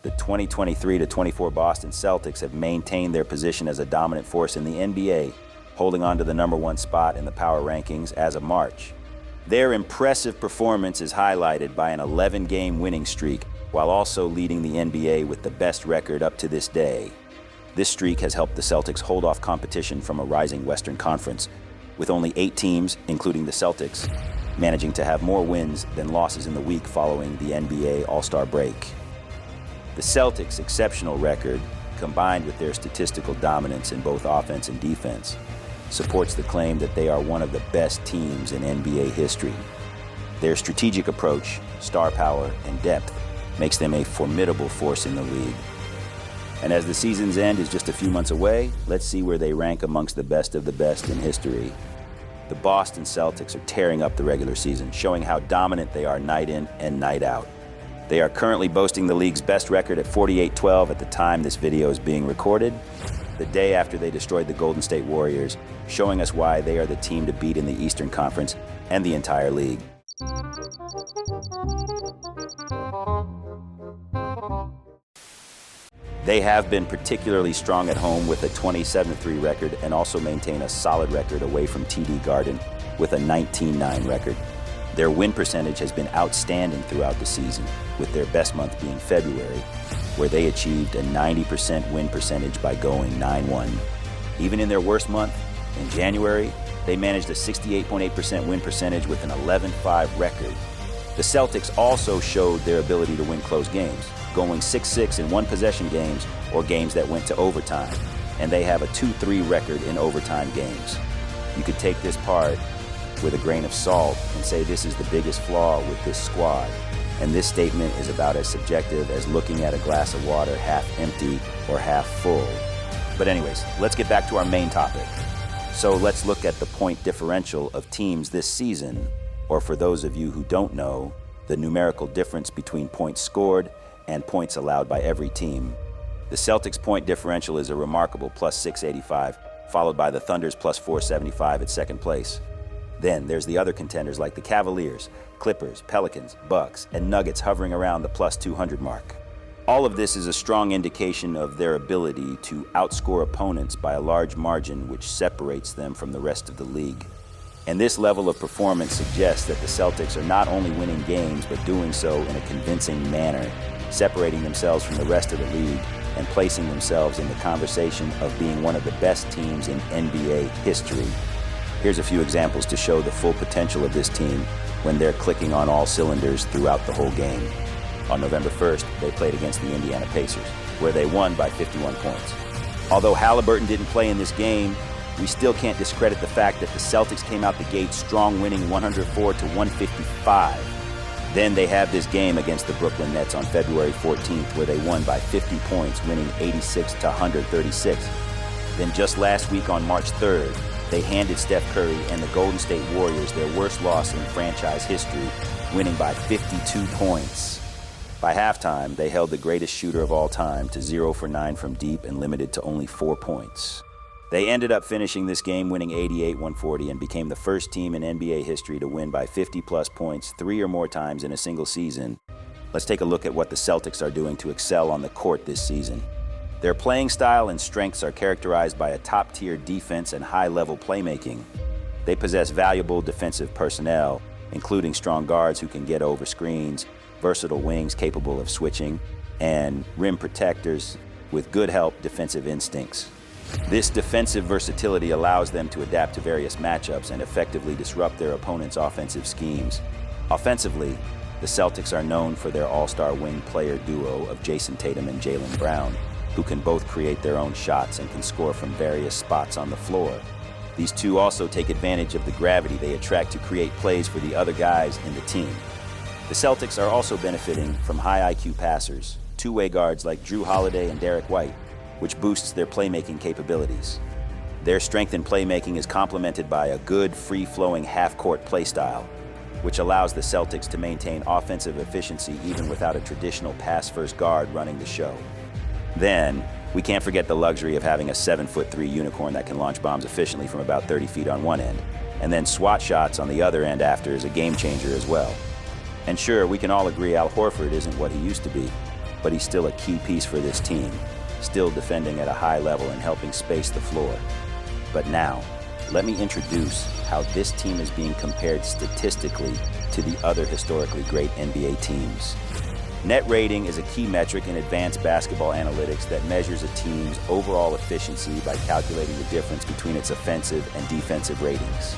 the 2023-24 Boston Celtics have maintained their position as a dominant force in the NBA, holding on to the #1 spot in the power rankings as of March. Their impressive performance is highlighted by an 11-game winning streak, while also leading the NBA with the best record up to this day. This streak has helped the Celtics hold off competition from a rising Western Conference, with only 8 teams, including the Celtics, managing to have more wins than losses in the week following the NBA All-Star break. The Celtics' exceptional record, combined with their statistical dominance in both offense and defense, supports the claim that they are one of the best teams in NBA history. Their strategic approach, star power, and depth makes them a formidable force in the league. And as the season's end is just a few months away, let's see where they rank amongst the best of the best in history. The Boston Celtics are tearing up the regular season, showing how dominant they are night in and night out. They are currently boasting the league's best record at 48-12 at the time this video is being recorded, the day after they destroyed the Golden State Warriors, showing us why they are the team to beat in the Eastern Conference and the entire league. They have been particularly strong at home with a 27-3 record and also maintain a solid record away from TD Garden with a 19-9 record. Their win percentage has been outstanding throughout the season, with their best month being February, where they achieved a 90% win percentage by going 9-1. Even in their worst month, in January, they managed a 68.8% win percentage with an 11-5 record. The Celtics also showed their ability to win close games, going 6-6 in one-possession games or games that went to overtime, and they have a 2-3 record in overtime games. You could take this part with a grain of salt and say this is the biggest flaw with this squad, and this statement is about as subjective as looking at a glass of water half empty or half full. But anyways, let's get back to our main topic. So let's look at the point differential of teams this season, or for those of you who don't know, the numerical difference between points scored and points allowed by every team. The Celtics' point differential is a remarkable plus 685, followed by the Thunder's plus 475 at second place. Then there's the other contenders like the Cavaliers, Clippers, Pelicans, Bucks, and Nuggets hovering around the plus 200 mark. All of this is a strong indication of their ability to outscore opponents by a large margin which separates them from the rest of the league. And this level of performance suggests that the Celtics are not only winning games, but doing so in a convincing manner, separating themselves from the rest of the league and placing themselves in the conversation of being one of the best teams in NBA history. Here's a few examples to show the full potential of this team when they're clicking on all cylinders throughout the whole game. On November 1st, they played against the Indiana Pacers, where they won by 51 points. Although Halliburton didn't play in this game, we still can't discredit the fact that the Celtics came out the gate strong, winning 104-155. Then they have this game against the Brooklyn Nets on February 14th, where they won by 50 points, winning 86-136. Then just last week on March 3rd, they handed Steph Curry and the Golden State Warriors their worst loss in franchise history, winning by 52 points. By halftime, they held the greatest shooter of all time to 0 for 9 from deep and limited to only 4 points. They ended up finishing this game winning 88-140 and became the first team in NBA history to win by 50-plus points 3 or more times in a single season. Let's take a look at what the Celtics are doing to excel on the court this season. Their playing style and strengths are characterized by a top-tier defense and high-level playmaking. They possess valuable defensive personnel, including strong guards who can get over screens, versatile wings capable of switching, and rim protectors with good help defensive instincts. This defensive versatility allows them to adapt to various matchups and effectively disrupt their opponents' offensive schemes. Offensively, the Celtics are known for their all-star wing player duo of Jason Tatum and Jaylen Brown, who can both create their own shots and can score from various spots on the floor. These two also take advantage of the gravity they attract to create plays for the other guys in the team. The Celtics are also benefiting from high IQ passers, two-way guards like Jrue Holiday and Derek White, which boosts their playmaking capabilities. Their strength in playmaking is complemented by a good, free-flowing half-court play style, which allows the Celtics to maintain offensive efficiency even without a traditional pass-first guard running the show. Then, we can't forget the luxury of having a 7'3" unicorn that can launch bombs efficiently from about 30 feet on one end, and then swat shots on the other end after is a game changer as well. And sure, we can all agree Al Horford isn't what he used to be, but he's still a key piece for this team, still defending at a high level and helping space the floor. But now, let me introduce how this team is being compared statistically to the other historically great NBA teams. Net rating is a key metric in advanced basketball analytics that measures a team's overall efficiency by calculating the difference between its offensive and defensive ratings.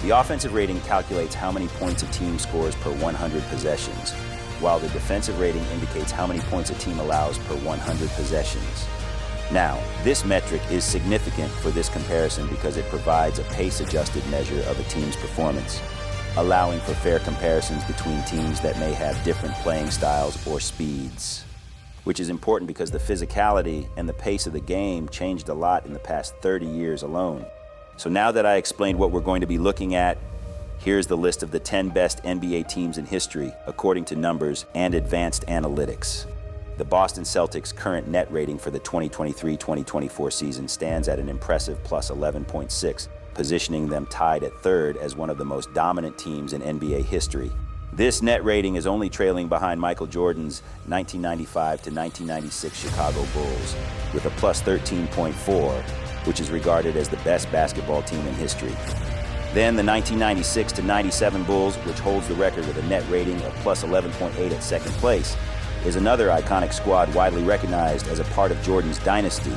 The offensive rating calculates how many points a team scores per 100 possessions, while the defensive rating indicates how many points a team allows per 100 possessions. Now, this metric is significant for this comparison because it provides a pace-adjusted measure of a team's performance, allowing for fair comparisons between teams that may have different playing styles or speeds, which is important because the physicality and the pace of the game changed a lot in the past 30 years alone. So now that I explained what we're going to be looking at, here's the list of the 10 best NBA teams in history, according to numbers and advanced analytics. The Boston Celtics' current net rating for the 2023-2024 season stands at an impressive plus 11.6, positioning them tied at third as one of the most dominant teams in NBA history. This net rating is only trailing behind Michael Jordan's 1995 to 1996 Chicago Bulls, with a plus 13.4, which is regarded as the best basketball team in history. Then the 1996 to 97 Bulls, which holds the record with a net rating of plus 11.8 at second place, is another iconic squad widely recognized as a part of Jordan's dynasty.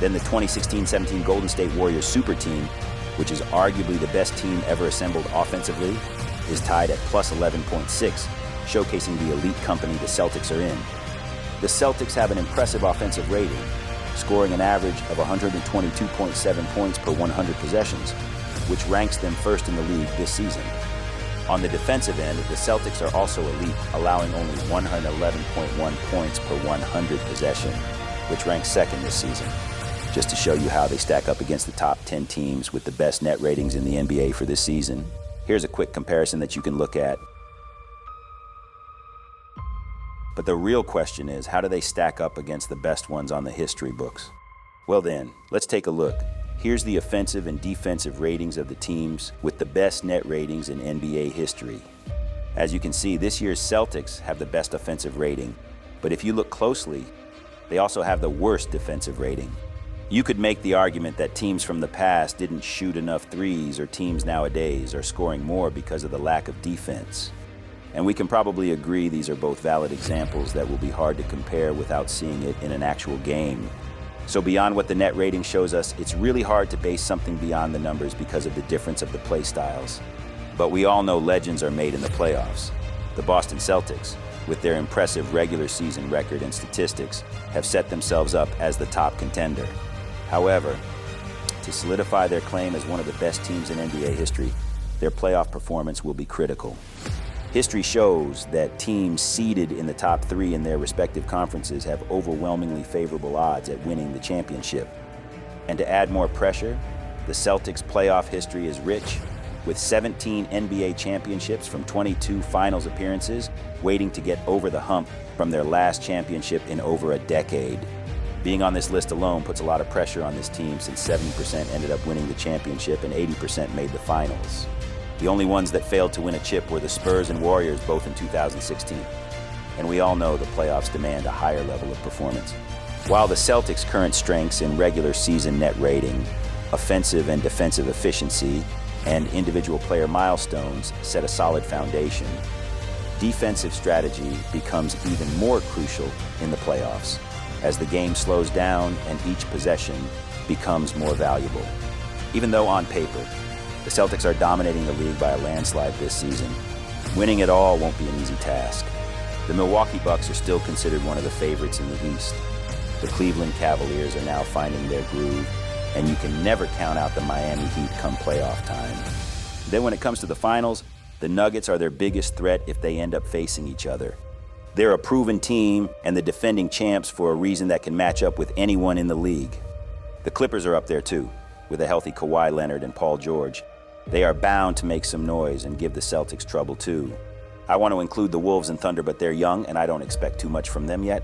Then the 2016-17 Golden State Warriors super team, which is arguably the best team ever assembled offensively, is tied at plus 11.6, showcasing the elite company the Celtics are in. The Celtics have an impressive offensive rating, scoring an average of 122.7 points per 100 possessions, which ranks them first in the league this season. On the defensive end, the Celtics are also elite, allowing only 111.1 points per 100 possession, which ranks second this season. Just to show you how they stack up against the top 10 teams with the best net ratings in the NBA for this season, here's a quick comparison that you can look at. But the real question is, how do they stack up against the best ones on the history books? Well then, let's take a look. Here's the offensive and defensive ratings of the teams with the best net ratings in NBA history. As you can see, this year's Celtics have the best offensive rating, but if you look closely, they also have the worst defensive rating. You could make the argument that teams from the past didn't shoot enough threes, or teams nowadays are scoring more because of the lack of defense. And we can probably agree these are both valid examples that will be hard to compare without seeing it in an actual game. So beyond what the net rating shows us, it's really hard to base something beyond the numbers because of the difference of the play styles. But we all know legends are made in the playoffs. The Boston Celtics, with their impressive regular season record and statistics, have set themselves up as the top contender. However, to solidify their claim as one of the best teams in NBA history, their playoff performance will be critical. History shows that teams seeded in the top three in their respective conferences have overwhelmingly favorable odds at winning the championship. And to add more pressure, the Celtics' playoff history is rich, with 17 NBA championships from 22 finals appearances waiting to get over the hump from their last championship in over a decade. Being on this list alone puts a lot of pressure on this team, since 70% ended up winning the championship and 80% made the finals. The only ones that failed to win a chip were the Spurs and Warriors, both in 2016. And we all know the playoffs demand a higher level of performance. While the Celtics' current strengths in regular season net rating, offensive and defensive efficiency, and individual player milestones set a solid foundation, defensive strategy becomes even more crucial in the playoffs, as the game slows down and each possession becomes more valuable. Even though on paper, the Celtics are dominating the league by a landslide this season, winning it all won't be an easy task. The Milwaukee Bucks are still considered one of the favorites in the East. The Cleveland Cavaliers are now finding their groove, and you can never count out the Miami Heat come playoff time. Then when it comes to the finals, the Nuggets are their biggest threat if they end up facing each other. They're a proven team and the defending champs for a reason that can match up with anyone in the league. The Clippers are up there too, with a healthy Kawhi Leonard and Paul George. They are bound to make some noise and give the Celtics trouble too. I want to include the Wolves and Thunder, but they're young and I don't expect too much from them yet.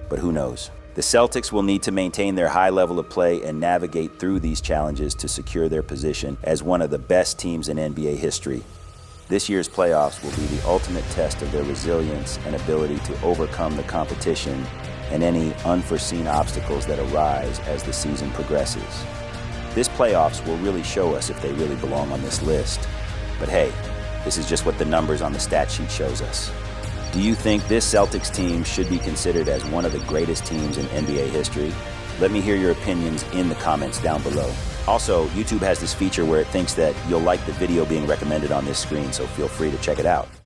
But who knows? The Celtics will need to maintain their high level of play and navigate through these challenges to secure their position as one of the best teams in NBA history. This year's playoffs will be the ultimate test of their resilience and ability to overcome the competition and any unforeseen obstacles that arise as the season progresses. This playoffs will really show us if they really belong on this list. But hey, this is just what the numbers on the stat sheet shows us. Do you think this Celtics team should be considered as one of the greatest teams in NBA history? Let me hear your opinions in the comments down below. Also, YouTube has this feature where it thinks that you'll like the video being recommended on this screen, so feel free to check it out.